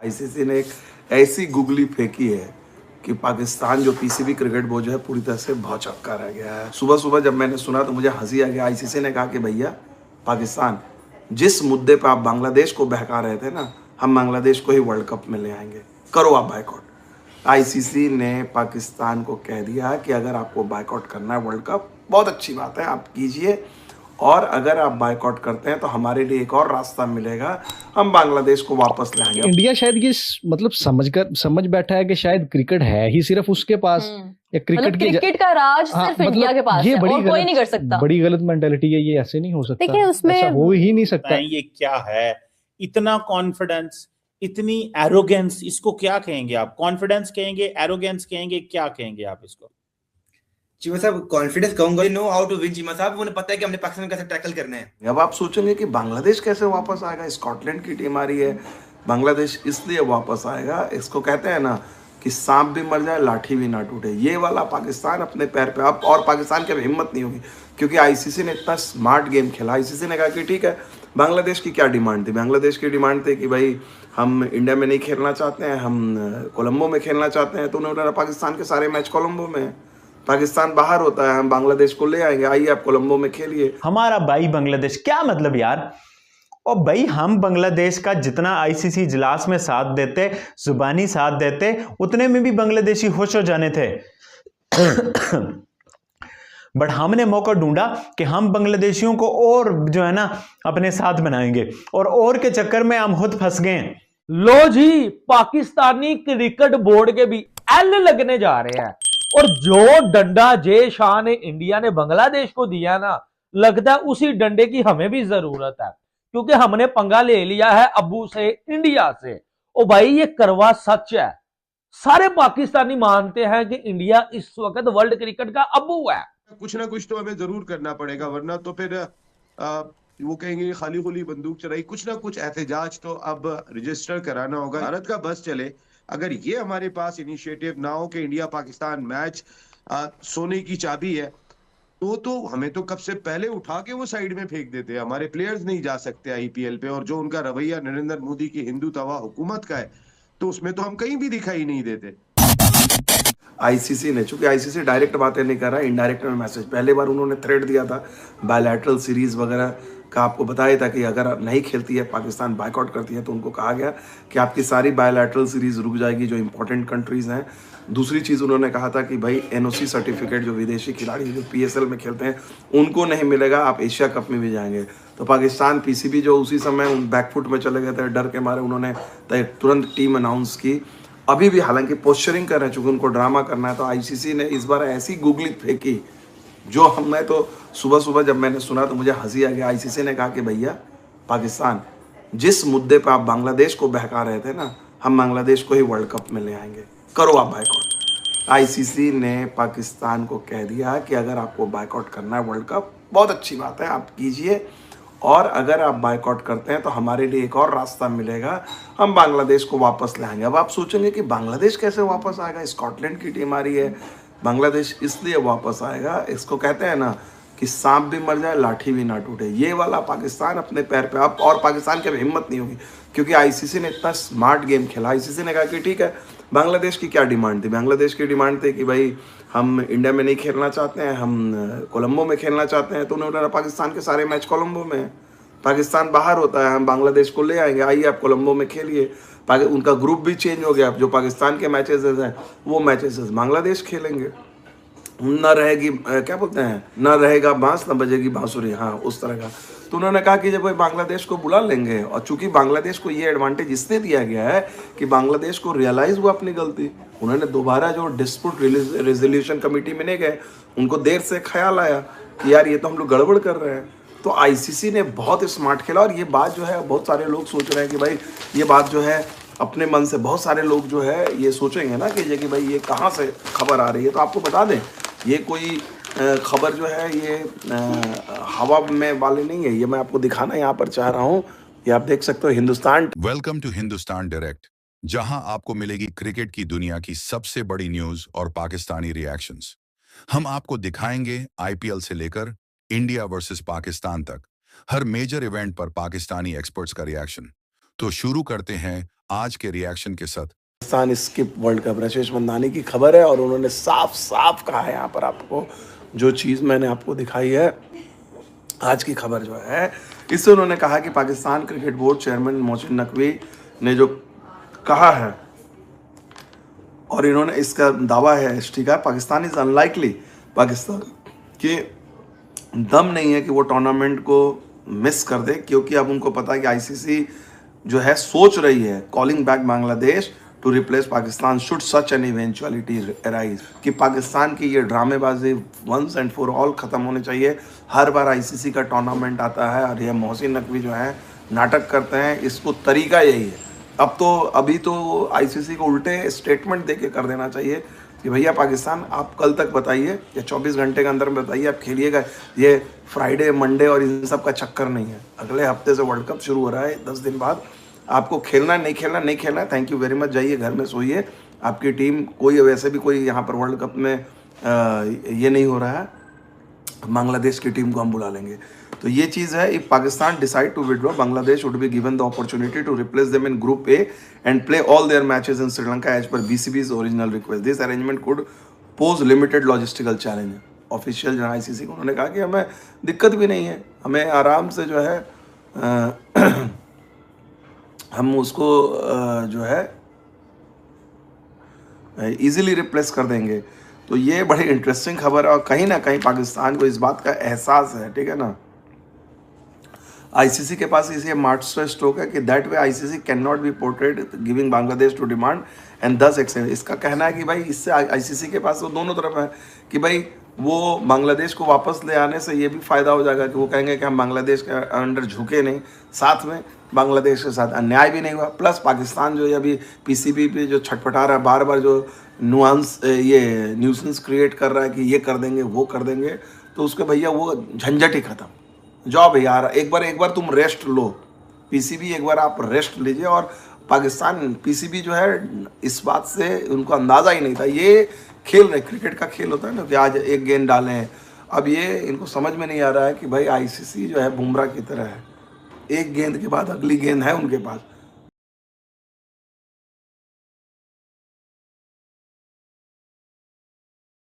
ICC ने एक ऐसी गुगली फेंकी है कि पाकिस्तान जो पीसीबी क्रिकेट बोर्ड जो है पूरी तरह से भौचक्का रह गया है। सुबह सुबह जब मैंने सुना तो मुझे हंसी आ गया। आईसीसी ने कहा कि भैया पाकिस्तान, जिस मुद्दे पर आप बांग्लादेश को बहका रहे थे ना, हम बांग्लादेश को ही वर्ल्ड कप में ले आएंगे, करो आप बाइकआउट। आईसीसी ने पाकिस्तान को कह दिया कि अगर आपको बाइकआउट करना है वर्ल्ड कप, बहुत अच्छी बात है, आप कीजिए, और अगर आप बाइकआउट करते हैं तो हमारे लिए एक और रास्ता मिलेगा, हम बांग्लादेश को वापस ले आएंगे। इंडिया शायद ये मतलब समझ बैठा है कि शायद क्रिकेट है ही सिर्फ उसके पास, या क्रिकेट का राज सिर्फ इंडिया के पास ये है और कोई नहीं कर सकता। बड़ी गलत मेंटेलिटी है, ये ऐसे नहीं हो सकता। देखिए उसमें ऐसा हो ही नहीं सकता। ये क्या है, इतना कॉन्फिडेंस, इतनी एरोगेंस, इसको क्या कहेंगे आप? कॉन्फिडेंस कहेंगे, एरोगेंस कहेंगे, क्या कहेंगे आप इसको? चीमा साहब कॉन्फिडेंस कहूंगा, no how to win. Cheema साहब उन्हें पता है कि हमने पाकिस्तान को कैसे टैकल करना है। अब आप सोचेंगे कि बांग्लादेश कैसे वापस आएगा, स्कॉटलैंड की टीम आ रही है, बांग्लादेश इसलिए वापस आएगा, इसको कहते हैं ना कि सांप भी मर जाए लाठी भी ना टूटे। ये वाला पाकिस्तान अपने पैर पे अब, और पाकिस्तान की अब हिम्मत नहीं होगी, क्योंकि आईसीसी ने इतना स्मार्ट गेम खेला। आईसीसी ने कहा कि ठीक है, बांग्लादेश की क्या डिमांड थी? बांग्लादेश की डिमांड थी कि भाई हम इंडिया में नहीं खेलना चाहते हैं, हम कोलंबो में खेलना चाहते हैं। तो उन्होंने पाकिस्तान के सारे मैच कोलंबो में है, पाकिस्तान बाहर होता है, हम बांग्लादेश को ले आएंगे, आइए आप कोलंबो में खेलिए। हमारा भाई बांग्लादेश, क्या मतलब यार? और भाई हम बांग्लादेश का जितना आईसीसी इजलास में साथ देते, जुबानी साथ देते, उतने में भी बांग्लादेशी खुश हो जाने थे। बट हमने मौका ढूंढा कि हम बांग्लादेशियों को और जो है ना अपने साथ बनाएंगे, और के चक्कर में हम खुद फंस गए। लो जी, पाकिस्तानी क्रिकेट बोर्ड के भी एल लगने जा रहे हैं, और जो डंडा जे शाह ने इंडिया ने बांग्लादेश को दिया ना, लगता है उसी डंडे की हमें भी जरूरत है, क्योंकि हमने पंगा ले लिया है अब्बू से, इंडिया से। ओ भाई ये करवा सच है, सारे पाकिस्तानी मानते हैं कि इंडिया इस वक्त वर्ल्ड क्रिकेट का अब्बू है। कुछ ना कुछ तो हमें जरूर करना पड़ेगा, वरना तो फिर वो कहेंगे खाली खुली बंदूक चलाई। कुछ ना कुछ एहतजाज तो अब रजिस्टर कराना होगा। भारत का बस चले, अगर ये हमारे पास इनिशिएटिव ना हो कि इंडिया पाकिस्तान मैच सोने की चाबी है, तो हमें तो कब से पहले उठा के वो साइड में फेंक देते हैं। हमारे प्लेयर्स नहीं जा सकते आईपीएल पे, और जो उनका रवैया नरेंद्र मोदी की हिंदू तवा हुकूमत का है, तो उसमें तो हम कहीं भी दिखाई नहीं देते। आईसीसी ने, चूंकि आईसीसी डायरेक्ट बातें नहीं कर रहा, इनडायरेक्ट में मैसेज, पहले बार उन्होंने थ्रेट दिया था बायलैटरल सीरीज वगैरह का, आपको बताया था कि अगर नहीं खेलती है पाकिस्तान, बाइकआउट करती है, तो उनको कहा गया कि आपकी सारी बायलैटरल सीरीज रुक जाएगी जो इंपॉर्टेंट कंट्रीज हैं। दूसरी चीज़ उन्होंने कहा था कि भाई एनओसी सर्टिफिकेट जो विदेशी खिलाड़ी जो पीएसएल में खेलते हैं उनको नहीं मिलेगा, आप एशिया कप में भी जाएंगे। तो पाकिस्तान पीसीबी जो उसी समय बैकफुट में चले गए थे, डर के मारे उन्होंने तुरंत टीम अनाउंस की। अभी भी हालांकि पोस्चरिंग कर रहे हैं, चूंकि उनको ड्रामा करना है, तो आईसीसी ने इस बार ऐसी गुगली फेंकी जो हमने तो सुबह सुबह जब मैंने सुना तो मुझे हंसी आ गया। आईसीसी ने कहा कि भैया पाकिस्तान, जिस मुद्दे पर आप बांग्लादेश को बहका रहे थे ना, हम बांग्लादेश को ही वर्ल्ड कप में ले आएंगे, करो आप बाइकआउट। आईसीसी ने पाकिस्तान को कह दिया कि अगर आपको बाइकआउट करना है वर्ल्ड कप, बहुत अच्छी बात है, आप कीजिए, और अगर आप बाइकआउट करते हैं तो हमारे लिए एक और रास्ता मिलेगा, हम बांग्लादेश को वापस ले आएंगे। अब आप सोचेंगे कि बांग्लादेश कैसे वापस आएगा, स्कॉटलैंड की टीम आ रही है, बांग्लादेश इसलिए वापस आएगा, इसको कहते हैं ना कि सांप भी मर जाए लाठी भी ना टूटे। ये वाला पाकिस्तान अपने पैर पे अब, और पाकिस्तान की अब हिम्मत नहीं होगी, क्योंकि आईसीसी ने इतना स्मार्ट गेम खेला। आईसीसी ने कहा कि ठीक है, बांग्लादेश की क्या डिमांड थी? बांग्लादेश की डिमांड थी कि भाई हम इंडिया में नहीं खेलना चाहते हैं, हम कोलंबो में खेलना चाहते हैं। तो उन्होंने पाकिस्तान के सारे मैच कोलंबो में है, पाकिस्तान बाहर होता है, हम बांग्लादेश को ले आएंगे, आइए आप कोलंबो में खेलिए। उनका ग्रुप भी चेंज हो गया, जो पाकिस्तान के मैचेस हैं वो मैचेस बांग्लादेश खेलेंगे। न रहेगी क्या बोलते हैं, न रहेगा बांस न बजेगी बांसुरी, हाँ उस तरह का। तो उन्होंने कहा कि जब भाई बांग्लादेश को बुला लेंगे, और चूंकि बांग्लादेश को ये एडवांटेज इसलिए दिया गया है कि बांग्लादेश को रियलाइज हुआ अपनी गलती, उन्होंने दोबारा जो डिस्प्यूट रेजोल्यूशन कमेटी में नहीं गए, उनको देर से ख्याल आया कि यार ये तो हम लोग गड़बड़ कर रहे हैं। तो आईसीसी ने बहुत स्मार्ट खेला, और ये बात जो है बहुत सारे लोग सोच रहे हैं कि भाई ये बात जो है अपने मन से, बहुत सारे लोग जो है ये सोचेंगे ना कि भाई ये कहाँ से खबर आ रही है। तो आपको बता दें, ये कोई खबर जो है ये हवा में वाली नहीं है, ये मैं आपको दिखाना यहाँ पर चाह रहा हूँ, ये आप देख सकते हो Hindustan. Welcome to Hindustan direct, जहां आपको मिलेगी क्रिकेट की दुनिया की सबसे बड़ी न्यूज और पाकिस्तानी रिएक्शंस। हम आपको दिखाएंगे आईपीएल से लेकर इंडिया वर्सेस पाकिस्तान तक हर मेजर इवेंट पर पाकिस्तानी एक्सपर्ट्स का रिएक्शन। तो शुरू करते हैं आज के रिएक्शन के साथ। Pakistan skip world cup, Rashesh Mandani की खबर है और उन्होंने साफ साफ कहा है यहाँ पर आपको जो चीज़ मैंने आपको दिखाई है आज की खबर जो है, इससे उन्होंने कहा कि Pakistan cricket board chairman Mohsin Naqvi ने जो कहा है और इन्होंने इसका दावा है ठीक है, पाकिस्तान इज अनलाइकली, पाकिस्तान के दम नहीं है कि वो टूर्नामेंट को मिस कर दे, क्योंकि अब उनको पता है कि आईसीसी जो है सोच रही है calling back Bangladesh to replace Pakistan should such an eventuality arise, कि पाकिस्तान की ये ड्रामेबाजी वंस एंड फॉर ऑल ख़त्म होनी चाहिए। हर बार आईसीसी का टूर्नामेंट आता है और ये मोहसिन नकवी जो है नाटक करते हैं, इसको तरीका यही है। अभी तो आईसीसी को उल्टे स्टेटमेंट दे के कर देना चाहिए कि भैया पाकिस्तान आप कल तक बताइए या 24 घंटे के अंदर में बताइए आप खेलिएगा, ये फ्राइडे मंडे और इन सब का चक्कर नहीं है। अगले हफ्ते से वर्ल्ड कप शुरू हो रहा है, 10 दिन बाद आपको खेलना है, नहीं खेलना नहीं खेलना है, थैंक यू वेरी मच, जाइए घर में सोइए। आपकी टीम कोई वैसे भी कोई यहाँ पर वर्ल्ड कप में ये नहीं हो रहा है, बांग्लादेश की टीम को हम बुला लेंगे। तो ये चीज़ है, if Pakistan decide to withdraw, Bangladesh would be given the opportunity to replace them in group A and play all there matches in Sri Lanka as per बीसीबी's original request. This arrangement could pose limited logistical challenge. Official जो ICC को उन्होंने कहा कि हमें दिक्कत भी नहीं है, हमें आराम से जो है हम उसको जो है इजीली रिप्लेस कर देंगे। तो ये बड़ी इंटरेस्टिंग खबर है और कहीं ना कहीं पाकिस्तान को इस बात का एहसास है, ठीक है ना। आईसीसी के पास इसे मास्टर स्ट्रोक है कि that way ICC can not be portrayed giving Bangladesh to demand and thus extend. इसका कहना है कि भाई इससे आईसीसी के पास तो दोनों तरफ है कि भाई वो बांग्लादेश को वापस ले आने से ये भी फ़ायदा हो जाएगा कि वो कहेंगे कि हम बांग्लादेश के अंडर झुके नहीं, साथ में बांग्लादेश के साथ अन्याय भी नहीं हुआ, प्लस पाकिस्तान जो है अभी पीसीबी पे जो छटपटा रहा है, बार बार जो ये न्यूसेंस क्रिएट कर रहा है कि ये कर देंगे वो कर देंगे, तो उसके भैया वो झंझट ही ख़त्म। जाओ भैया एक बार तुम रेस्ट लो, पीसीबी एक बार आप रेस्ट लीजिए। और पाकिस्तान पीसीबी जो है इस बात से उनको अंदाज़ा ही नहीं था, ये खेल रहे क्रिकेट का खेल होता है ना कि आज एक गेंद डालें हैं। अब ये इनको समझ में नहीं आ रहा है कि भाई आईसीसी जो है बुमराह की तरह है, एक गेंद के बाद अगली गेंद है उनके पास।